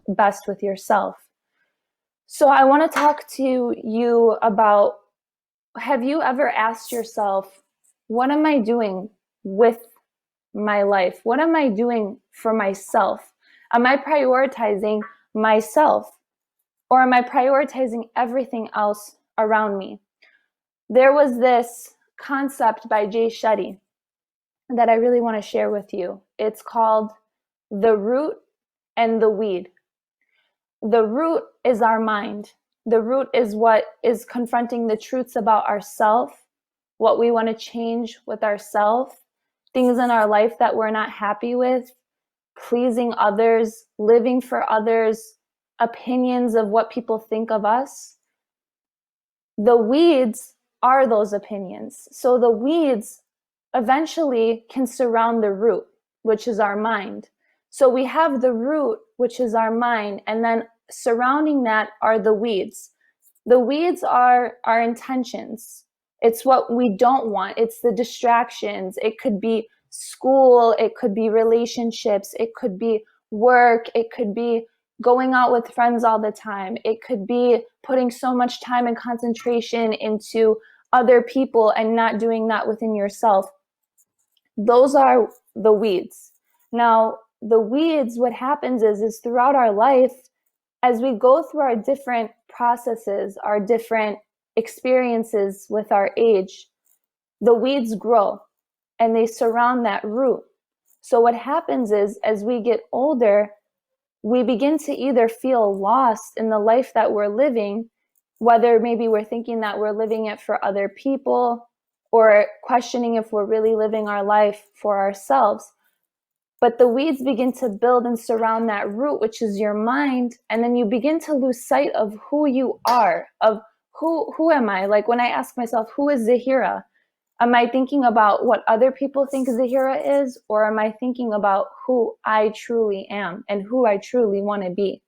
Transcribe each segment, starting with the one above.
best with yourself. So I want to talk to you about, have you ever asked yourself, what am I doing with my life? What am I doing for myself? Am I prioritizing myself, or am I prioritizing everything else around me? There was this concept by Jay Shetty that I really want to share with you. It's called the root and the weed. The root is our mind. The root is what is confronting the truths about ourselves, what we want to change with ourselves, things in our life that we're not happy with, pleasing others, living for others, opinions of what people think of us. The weeds are those opinions. So the weeds eventually can surround the root, which is our mind. So we have the root, which is our mind, and then surrounding that are the weeds. The weeds are our intentions. It's what we don't want. It's the distractions. It could be school. It could be relationships. It could be work. It could be going out with friends all the time. It could be putting so much time and concentration into other people and not doing that within yourself. Those are the weeds. Now, the weeds, what happens is throughout our life, as we go through our different processes, our different experiences with our age, the weeds grow and they surround that root. So what happens is, as we get older, we begin to either feel lost in the life that we're living, whether maybe we're thinking that we're living it for other people, or questioning if we're really living our life for ourselves. But the weeds begin to build and surround that root, which is your mind, and then you begin to lose sight of who you are, of who am I? Like when I ask myself, who is Zahira? Am I thinking about what other people think Zahira is, or am I thinking about who I truly am and who I truly want to be?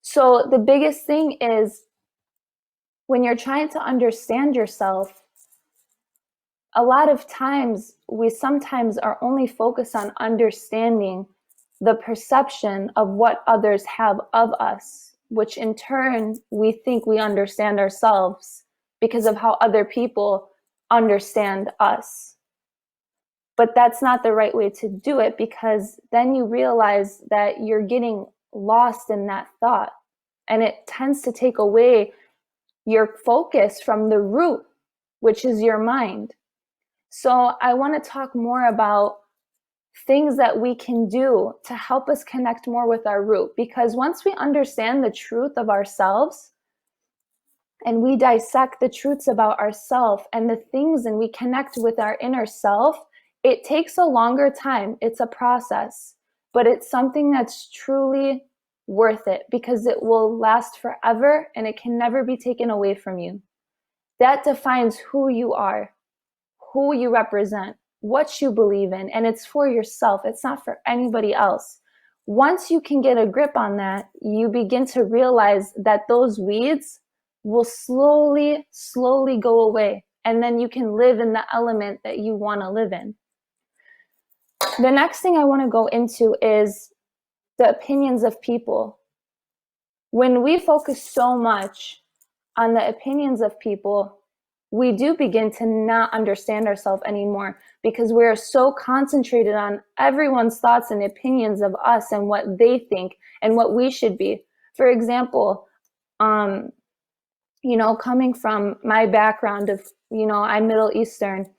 So the biggest thing is, when you're trying to understand yourself, a lot of times we sometimes are only focused on understanding the perception of what others have of us, which in turn we think we understand ourselves because of how other people understand us. But that's not the right way to do it, because then you realize that you're getting lost in that thought, and it tends to take away your focus from the root, which is your mind. So I want to talk more about things that we can do to help us connect more with our root, because once we understand the truth of ourselves and we dissect the truths about ourselves and the things, and we connect with our inner self, it takes a longer time. It's a process, but it's something that's truly worth it, because it will last forever and it can never be taken away from you. That defines who you are, who you represent, what you believe in, and it's for yourself. It's not for anybody else. Once you can get a grip on that, you begin to realize that those weeds will slowly go away, and then you can live in the element that you want to live in. The next thing I want to go into is the opinions of people. When we focus so much on the opinions of people, we do begin to not understand ourselves anymore, because we're so concentrated on everyone's thoughts and opinions of us and what they think and what we should be. For example, coming from my background of, I'm Middle Eastern,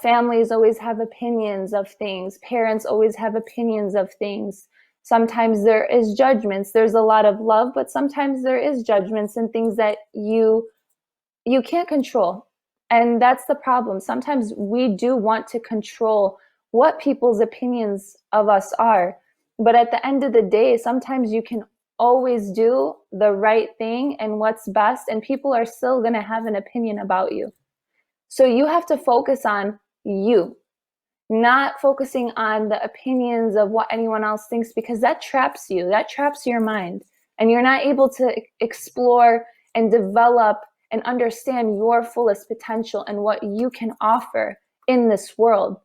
families always have opinions of things. Parents always have opinions of things. Sometimes there is judgments. There's a lot of love, but sometimes there is judgments and things that you can't control. And that's the problem. Sometimes we do want to control what people's opinions of us are. But at the end of the day, sometimes you can always do the right thing and what's best, and people are still going to have an opinion about you. So you have to focus on you, not focusing on the opinions of what anyone else thinks, because that traps you. That traps your mind, and you're not able to explore and develop and understand your fullest potential and what you can offer in this world.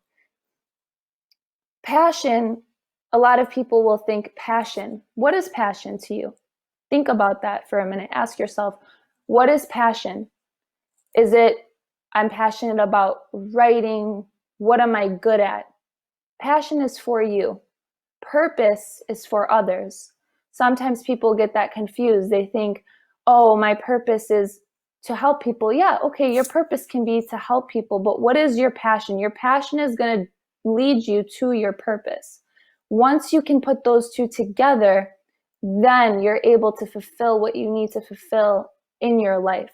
Passion A lot of people will think passion. What is passion to you? Think about that for a minute. Ask yourself, what is passion? Is it, I'm passionate about writing? What am I good at? Passion is for you. Purpose is for others. Sometimes people get that confused. They think, oh, my purpose is to help people. Yeah, okay, your purpose can be to help people, but what is your passion? Your passion is going to lead you to your purpose. Once you can put those two together, then you're able to fulfill what you need to fulfill in your life.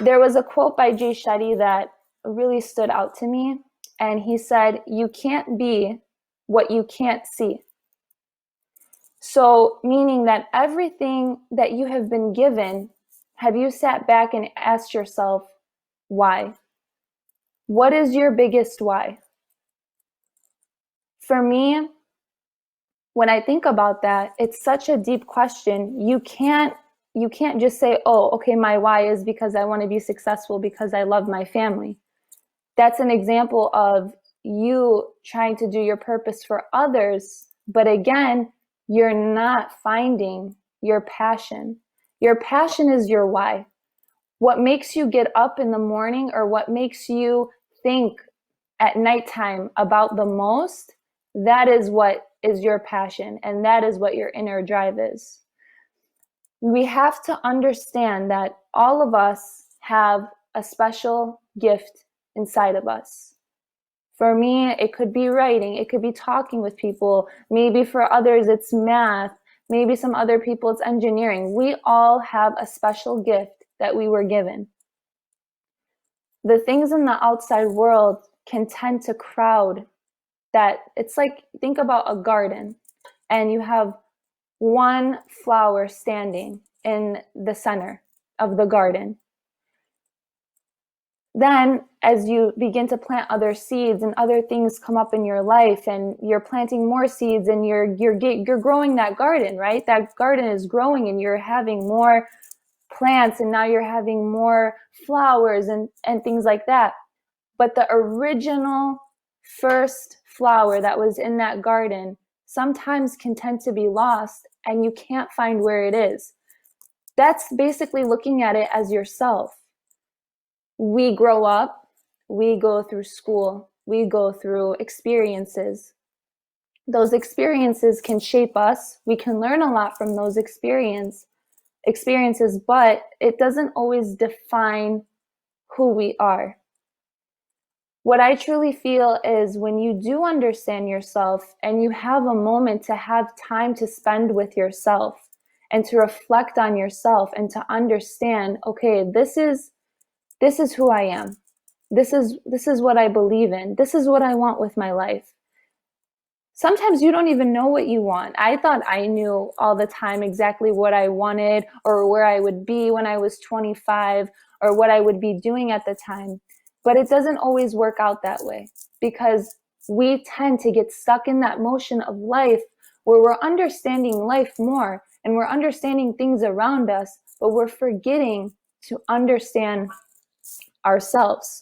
There was a quote by Jay Shetty that really stood out to me, and he said, you can't be what you can't see. So, meaning that everything that you have been given, have you sat back and asked yourself, why? What is your biggest why? For me, when I think about that, it's such a deep question. You can't just say, oh, okay, my why is because I want to be successful because I love my family. That's an example of you trying to do your purpose for others, but again, you're not finding your passion. Your passion is your why. What makes you get up in the morning, or what makes you think at nighttime about the most, that is what is your passion, and that is what your inner drive is. We have to understand that all of us have a special gift inside of us. For me, it could be writing, it could be talking with people. Maybe for others, it's math. Maybe some other people, it's engineering. We all have a special gift that we were given. The things in the outside world can tend to crowd that. It's like, think about a garden, and you have one flower standing in the center of the garden. Then as you begin to plant other seeds and other things come up in your life, and you're planting more seeds, and you're growing that garden, right? That garden is growing, and you're having more plants, and now you're having more flowers and things like that. But the original first flower that was in that garden sometimes can tend to be lost, and you can't find where it is. That's basically looking at it as yourself. We grow up, we go through school, we go through experiences. Those experiences can shape us. We can learn a lot from those experiences, but it doesn't always define who we are. What I truly feel is when you do understand yourself, and you have a moment to have time to spend with yourself and to reflect on yourself and to understand, okay, this is who I am. This is what I believe in. This is what I want with my life. Sometimes you don't even know what you want. I thought I knew all the time exactly what I wanted, or where I would be when I was 25, or what I would be doing at the time. But it doesn't always work out that way, because we tend to get stuck in that motion of life where we're understanding life more, and we're understanding things around us, but we're forgetting to understand ourselves.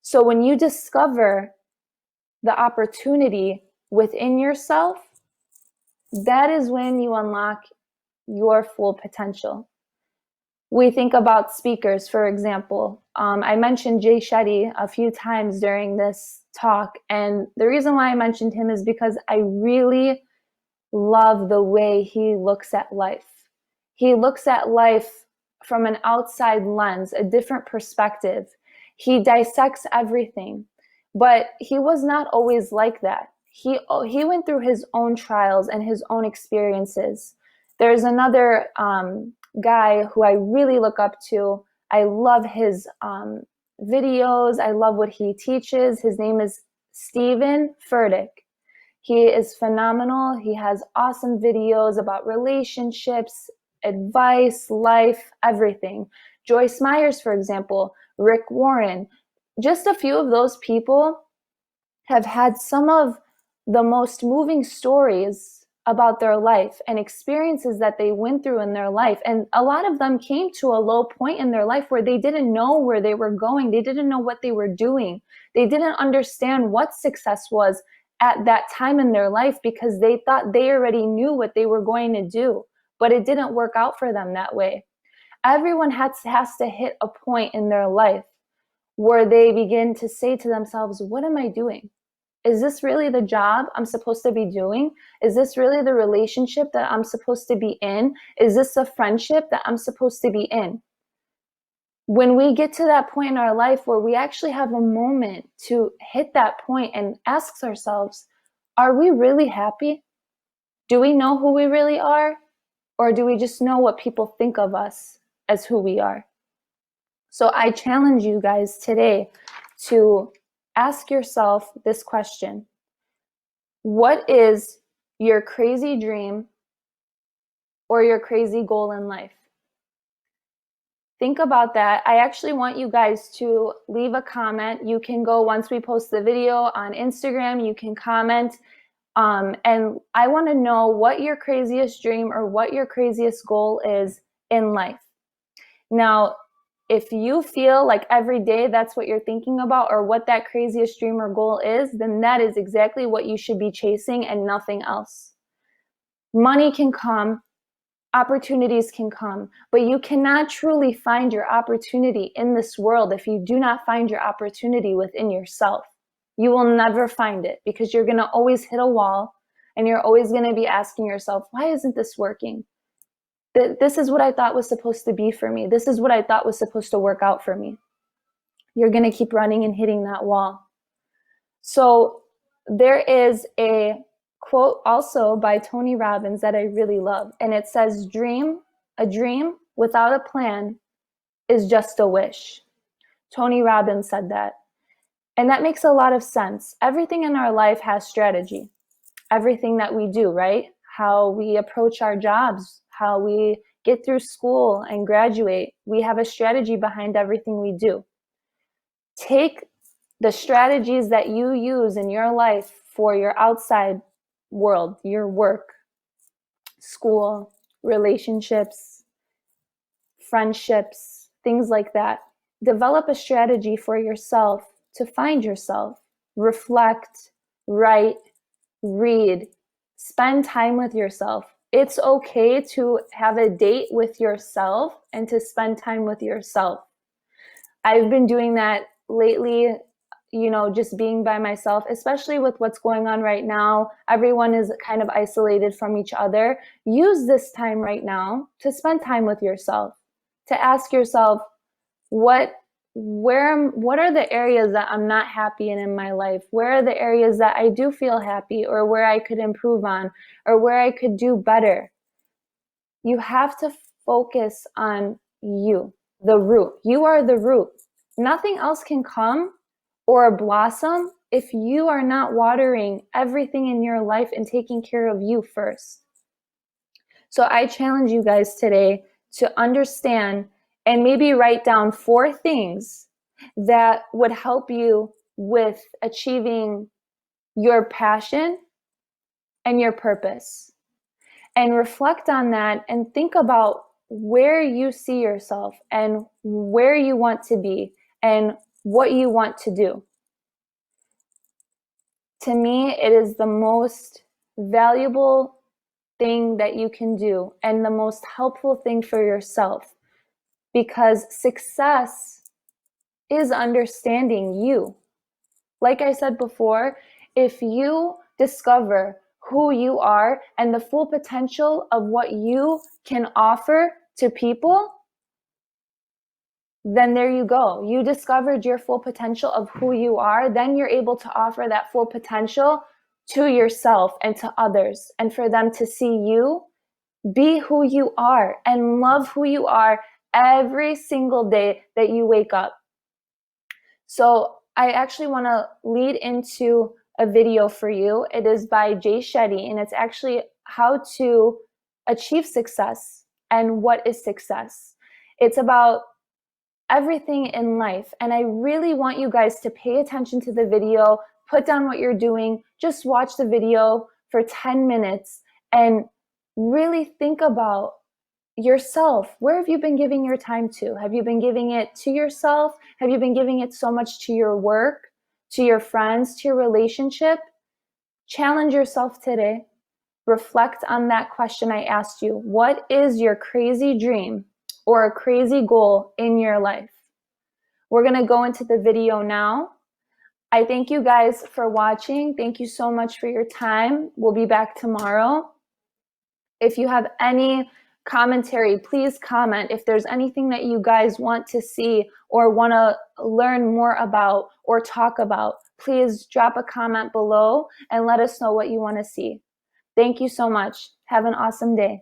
So when you discover the opportunity within yourself, that is when you unlock your full potential. We think about speakers, for example. I mentioned Jay Shetty a few times during this talk, and the reason why I mentioned him is because I really love the way he looks at life. He looks at life from an outside lens, a different perspective. He dissects everything, but he was not always like that. He went through his own trials and his own experiences. There's another guy who I really look up to. I love his videos. I love what he teaches. His name is Stephen Furtick. He is phenomenal. He has awesome videos about relationships, advice, life, everything. Joyce Myers, for example, Rick Warren. Just a few of those people have had some of the most moving stories about their life and experiences that they went through in their life. And a lot of them came to a low point in their life where they didn't know where they were going. They didn't know what they were doing. They didn't understand what success was. at that time in their life because they thought they already knew what they were going to do, but it didn't work out for them that way. Everyone has to hit a point in their life where they begin to say to themselves, what am I doing? Is this really the job I'm supposed to be doing? Is this really the relationship that I'm supposed to be in? Is this a friendship that I'm supposed to be in? When we get to that point in our life where we actually have a moment to hit that point and ask ourselves, are we really happy? Do we know who we really are? Or do we just know what people think of us as who we are? So I challenge you guys today to ask yourself this question. What is your crazy dream or your crazy goal in life? Think about that. I actually want you guys to leave a comment. You can go, once we post the video on Instagram, you can comment. And I want to know what your craziest dream or what your craziest goal is in life. Now, if you feel like every day that's what you're thinking about or what that craziest dream or goal is, then that is exactly what you should be chasing and nothing else. Money can come, opportunities can come, but you cannot truly find your opportunity in this world if you do not find your opportunity within yourself. You will never find it because you're going to always hit a wall and you're always going to be asking yourself, why isn't this working? This is what I thought was supposed to be for me. This is what I thought was supposed to work out for me. You're going to keep running and hitting that wall. So there is a quote also by Tony Robbins that I really love. And it says, a dream without a plan is just a wish. Tony Robbins said that. And that makes a lot of sense. Everything in our life has strategy. Everything that we do, right? How we approach our jobs, how we get through school and graduate. We have a strategy behind everything we do. Take the strategies that you use in your life for your outside world, your work, school, relationships, friendships, things like that. Develop a strategy for yourself to find yourself. Reflect, write, read, spend time with yourself. It's okay to have a date with yourself and to spend time with yourself. I've been doing that lately, just being by myself, especially with what's going on right now. Everyone is kind of isolated from each other. Use this time right now to spend time with yourself, to ask yourself, what are the areas that I'm not happy in my life? Where are the areas that I do feel happy or where I could improve on or where I could do better? You have to focus on you, the root. You are the root. Nothing else can come or blossom if you are not watering everything in your life and taking care of you first. So I challenge you guys today to understand and maybe write down 4 things that would help you with achieving your passion and your purpose. And reflect on that and think about where you see yourself and where you want to be and what you want to do. To me, it is the most valuable thing that you can do and the most helpful thing for yourself, because success is understanding you. Like I said before, if you discover who you are and the full potential of what you can offer to people, then there you go. You discovered your full potential of who you are. Then you're able to offer that full potential to yourself and to others, and for them to see you be who you are and love who you are every single day that you wake up. So I actually want to lead into a video for you. It is by Jay Shetty, and it's actually how to achieve success and what is success. It's about everything in life. And I really want you guys to pay attention to the video, put down what you're doing, just watch the video for 10 minutes and really think about yourself. Where have you been giving your time to? Have you been giving it to yourself? Have you been giving it so much to your work, to your friends, to your relationship? Challenge yourself today. Reflect on that question I asked you. What is your crazy dream or a crazy goal in your life? We're going to go into the video now. I thank you guys for watching. Thank you so much for your time. We'll be back tomorrow. If you have any commentary, please comment. If there's anything that you guys want to see or want to learn more about or talk about, please drop a comment below and let us know what you want to see. Thank you so much. Have an awesome day.